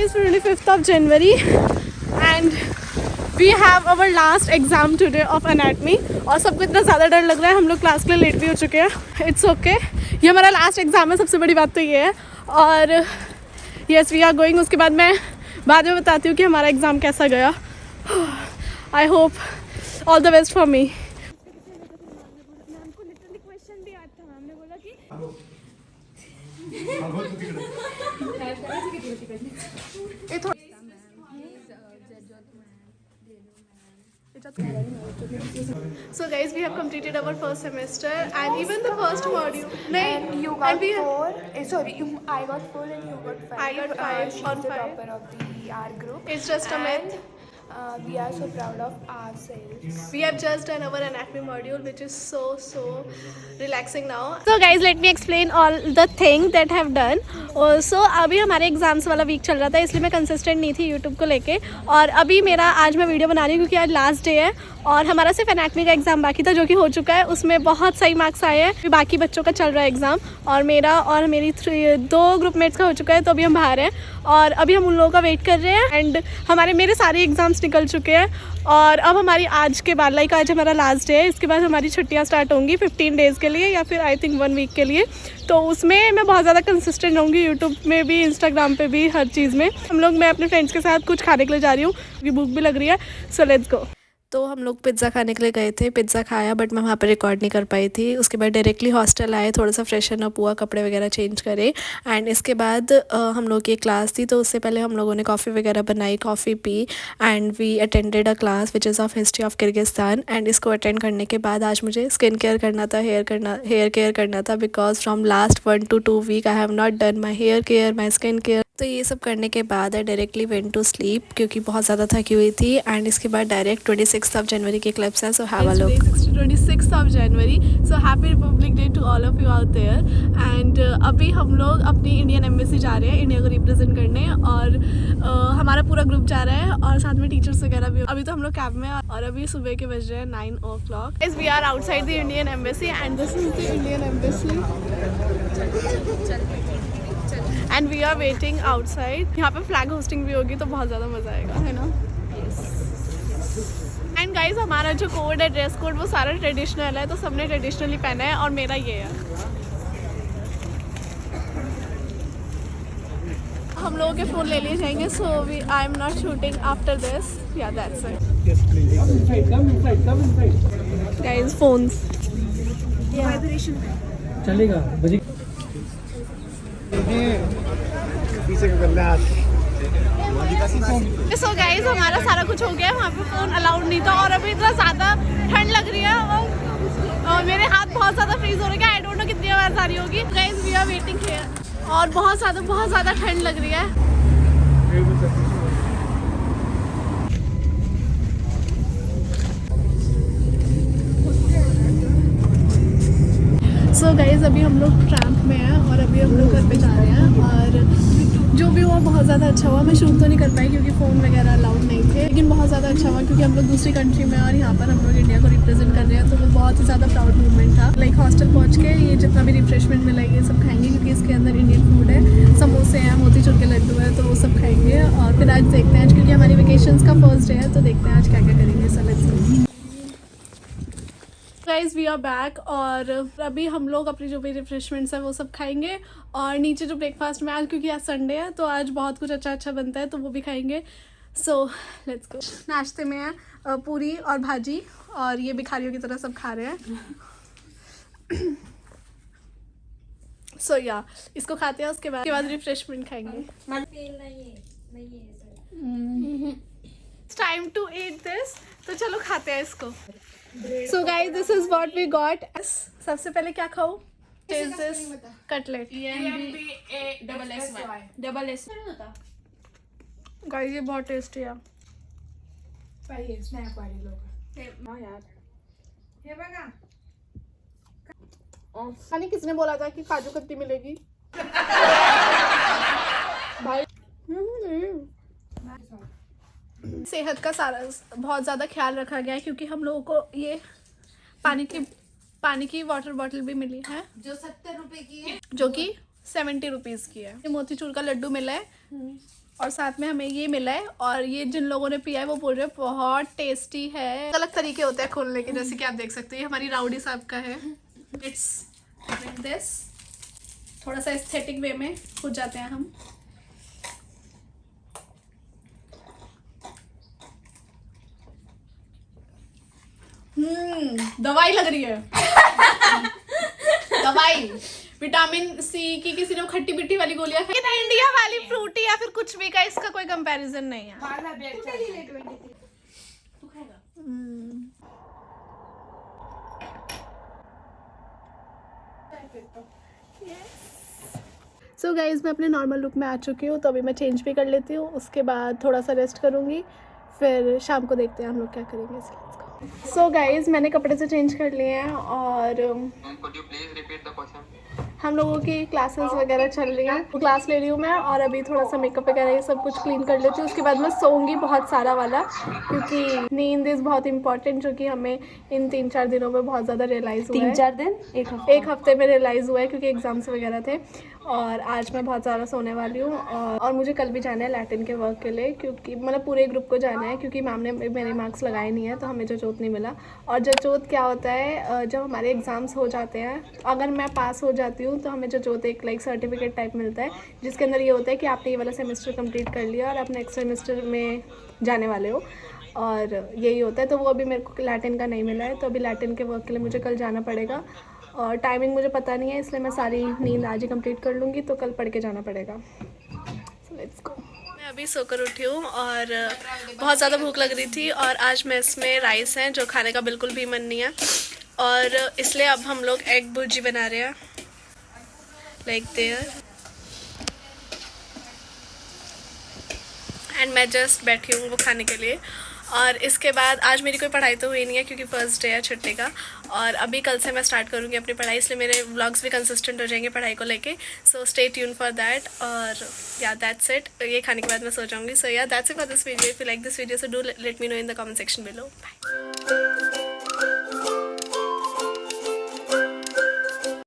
Today is 25th of January and we have our last exam today of anatomy. और सबको इतना ज़्यादा डर लग रहा है, हम लोग क्लास के लिए लेट भी हो चुके हैं. It's okay. ये हमारा लास्ट एग्ज़ाम है, सबसे बड़ी बात तो ये है. और yes we are going. उसके बाद मैं बाद में बताती हूँ कि हमारा एग्ज़ाम कैसा गया. I hope all the best for me. So guys, we have completed our first semester and even the first module. And you got 4. I got 4 and you got 5. I got 5 She's on the 5. topper of our group. It's just a myth. We are so proud of ourselves. We have just done our anatomy module, which is so relaxing now. So guys, let me explain all the thing that have done. So अभी हमारे exams वाला week चल रहा था, इसलिए मैं consistent नहीं थी यूट्यूब को लेके. और अभी मेरा आज मैं वीडियो बना रही हूँ क्योंकि आज लास्ट डे है और हमारा सिर्फ एनाटमी का एग्ज़ाम बाकी था जो कि हो चुका है. उसमें बहुत सही मार्क्स आए हैं. बाकी बच्चों का चल रहा है एग्ज़ाम और मेरा और मेरी 2 ग्रुपमेट्स का हो चुका है. तो अभी हम बाहर हैं और अभी हम उन लोगों का वेट कर रहे हैं. एंड मेरे सारे एग्ज़ाम्स निकल चुके हैं और अब हमारी आज के बाद लाइक आज हमारा लास्ट डे है. इसके बाद हमारी छुट्टियां स्टार्ट होंगी 15 डेज़ के लिए या फिर आई थिंक 1 वीक के लिए. तो उसमें मैं बहुत ज़्यादा कंसिस्टेंट रहूँगी, यूट्यूब में भी, इंस्टाग्राम पे भी, हर चीज़ में. मैं अपने फ्रेंड्स के साथ कुछ खाने के लिए जा रही हूँ क्योंकि भूख भी लग रही है. सो लेट्स गो. तो हम लोग पिज़्ज़ा खाने के लिए गए थे. पिज़्ज़ा खाया बट मैं वहाँ पर रिकॉर्ड नहीं कर पाई थी. उसके बाद डायरेक्टली हॉस्टल आए, थोड़ा सा फ्रेशन अप हुआ, कपड़े वगैरह चेंज करे. एंड इसके बाद हम लोग की एक क्लास थी तो उससे पहले हम लोगों ने कॉफ़ी वगैरह बनाई, कॉफ़ी पी and we attended a class which is of history of Kyrgyzstan. And इसको अटेंड करने के बाद आज मुझे स्किन केयर करना था, हेयर केयर करना था because from last 1 to 2 week I have not done my hair care, my skin care. तो ये सब करने के बाद I directly went to sleep क्योंकि बहुत ज़्यादा थकी हुई थी. एंड इसके बाद डायरेक्ट 26 ऑफ जनवरी के क्लिप्स हैं. So have a look. 26 of January. So happy Republic Day to all of you out there. And अभी हम लोग अपनी इंडियन एम्बेसी जा रहे हैं इंडिया को रिप्रेजेंट करने और हमारा पूरा ग्रुप जा रहा है और साथ में टीचर्स वगैरह भी. अभी तो हम लोग कैब में और अभी सुबह के बज रहे हैं 9 o'clock. We are outside the Indian embassy and this is the Indian embassy and we are waiting outside. यहाँ पे फ्लैग होस्टिंग भी होगी तो बहुत ज़्यादा मज़ा आएगा, है ना. एंड गाइज हमारा जो कोड है, ड्रेस कोड, वो सारा ट्रेडिशनल है तो सबने ट्रेडिशनली पहना है और मेरा ये है. हम लोगों के फ़ोन ले लिए जाएंगे. So I am not shooting after this. Yeah that's it guys. Phones चलेगा. सो गाइज हमारा सारा कुछ हो गया. वहाँ पे फ़ोन अलाउड नहीं था और अभी इतना ज़्यादा ठंड लग रही है और मेरे हाथ बहुत ज़्यादा फ्रीज हो रहे हैं. आई डोंट नो कितनी आवाज़ आ रही होगी. Guys we are waiting here और बहुत ज़्यादा ठंड लग रही है. सो गाइज अभी हम लोग ट्रैम्प में हैं और अभी हम लोग घर पे जा रहे हैं और जो भी हुआ बहुत ज़्यादा अच्छा हुआ. मैं शूट तो नहीं कर पाई क्योंकि फ़ोन वगैरह अलाउड नहीं थे, लेकिन बहुत ज़्यादा अच्छा हुआ क्योंकि हम लोग दूसरी कंट्री में और यहाँ पर हम लोग इंडिया को रिप्रेजेंट कर रहे हैं. तो वो बहुत ही ज़्यादा प्राउड मूवमेंट था. लाइक हॉस्टल पहुँच के ये जितना भी रिफ्रेशमेंट मिला ये सब खाएंगे क्योंकि इसके अंदर इंडियन फूड है. समोसे हैं, मोतीचूर के लड्डू है, तो वो सब खाएंगे. और फिर आज देखते हैं आज क्योंकि हमारी वेकेशंस का फर्स्ट डे है तो देखते हैं आज क्या क्या करेंगे. So let's go. Guys we are back और अभी हम लोग अपनी जो भी रिफ्रेशमेंट्स हैं वो सब खाएंगे और नीचे जो ब्रेकफास्ट में आज क्योंकि आज संडे है तो आज बहुत कुछ अच्छा बनता है तो वो भी खाएंगे. सो लेट्स गो. नाश्ते में है पूरी और भाजी और ये भिखारियों की तरह सब खा रहे हैं. सो या इसको खाते हैं उसके बाद रिफ्रेशमेंट खाएंगे. Time to eat this. तो चलो खाते हैं इसको. So guys this is what we got. सबसे पहले क्या खाऊं? Is this cutlet. गाइस ये बहुत टेस्टी है. यानी किसने बोला था कि काजू कतली मिलेगी? भाई सेहत का सारा बहुत ज़्यादा ख्याल रखा गया है क्योंकि हम लोगों को ये पानी की वाटर बॉटल भी मिली है जो 70 रुपए की है, जो कि 70 रुपीज़ की है। ये मोतीचूर का लड्डू मिला है और साथ में हमें ये मिला है, और ये जिन लोगों ने पिया है वो बोल रहे हैं बहुत टेस्टी है। अलग तरीके होते हैं खोलने के, जैसे कि आप देख सकते हो ये हमारी राउडी साहब का है। इट्स दिस, थोड़ा सा एस्थेटिक वे में खुद जाते हैं हम। दवाई लग रही है दवाई, विटामिन सी की किसी ने खट्टी मिट्टी वाली गोलियां खाई, इंडिया वाली फ्रूटी या फिर कुछ भी का इसका कोई कंपैरिजन नहीं है। सो गाइज मैं अपने नॉर्मल लुक में आ चुकी हूँ, तो अभी मैं चेंज भी कर लेती हूँ, उसके बाद थोड़ा सा रेस्ट करूँगी, फिर शाम को देखते हैं हम लोग क्या करेंगे। सो गाइज मैंने कपड़े से चेंज कर लिए हैं और हम लोगों की क्लासेस वगैरह चल रही हैं, तो क्लास ले रही हूँ मैं, और अभी थोड़ा सा मेकअप वगैरह ये सब कुछ क्लीन कर लेती हूँ। उसके बाद मैं सोऊंगी बहुत सारा वाला, क्योंकि नींद इज़ बहुत इंपॉर्टेंट, जो कि हमें इन 3-4 दिनों में बहुत ज़्यादा रियलाइज़ हुआ है। 3-4 दिन, एक हफ्ते में रियलाइज़ हुआ है, क्योंकि एग्ज़ाम्स वगैरह थे, और आज मैं बहुत ज़्यादा सोने वाली हूँ। और मुझे कल भी जाना है लैटिन के वर्क के लिए, क्योंकि मतलब पूरे ग्रुप को जाना है, क्योंकि मैम ने मेरे मार्क्स लगाए नहीं है, तो हमें जजोत नहीं मिला। और जजोत क्या होता है, जब हमारे एग्ज़ाम्स हो जाते हैं, अगर मैं पास हो जाती हूँ तो हमें जजोत एक लाइक सर्टिफिकेट टाइप मिलता है, जिसके अंदर ये होता है कि आपने ये वाला सेमेस्टर कंप्लीट कर लिया और आप नेक्स्ट सेमेस्टर में जाने वाले हो, और यही होता है। तो वो अभी मेरे को लैटिन का नहीं मिला है, तो अभी लैटिन के वर्क के लिए मुझे कल जाना पड़ेगा, और टाइमिंग मुझे पता नहीं है, इसलिए मैं सारी नींद आज ही कंप्लीट कर लूँगी, तो कल पढ़ के जाना पड़ेगा। सो लेट्स गो। मैं अभी सोकर उठी हूँ और बहुत ज़्यादा भूख लग रही थी, और आज मेस में राइस हैं जो खाने का बिल्कुल भी मन नहीं है, और इसलिए अब हम लोग एग भुर्जी बना रहे हैं, लाइक देयर। एंड मैं जस्ट बैठी हूँ वो खाने के लिए। और इसके बाद आज मेरी कोई पढ़ाई तो हुई नहीं है, क्योंकि फर्स्ट डे है छुट्टी का, और अभी कल से मैं स्टार्ट करूँगी अपनी पढ़ाई, इसलिए मेरे व्लॉग्स भी कंसिस्टेंट हो जाएंगे पढ़ाई को लेके। So stay tune for that. और या दैट्स इट, ये खाने के बाद मैं सो जाऊँगी। सो या that's it for this video. If you like this video so do let me know in the comment section below. Bye.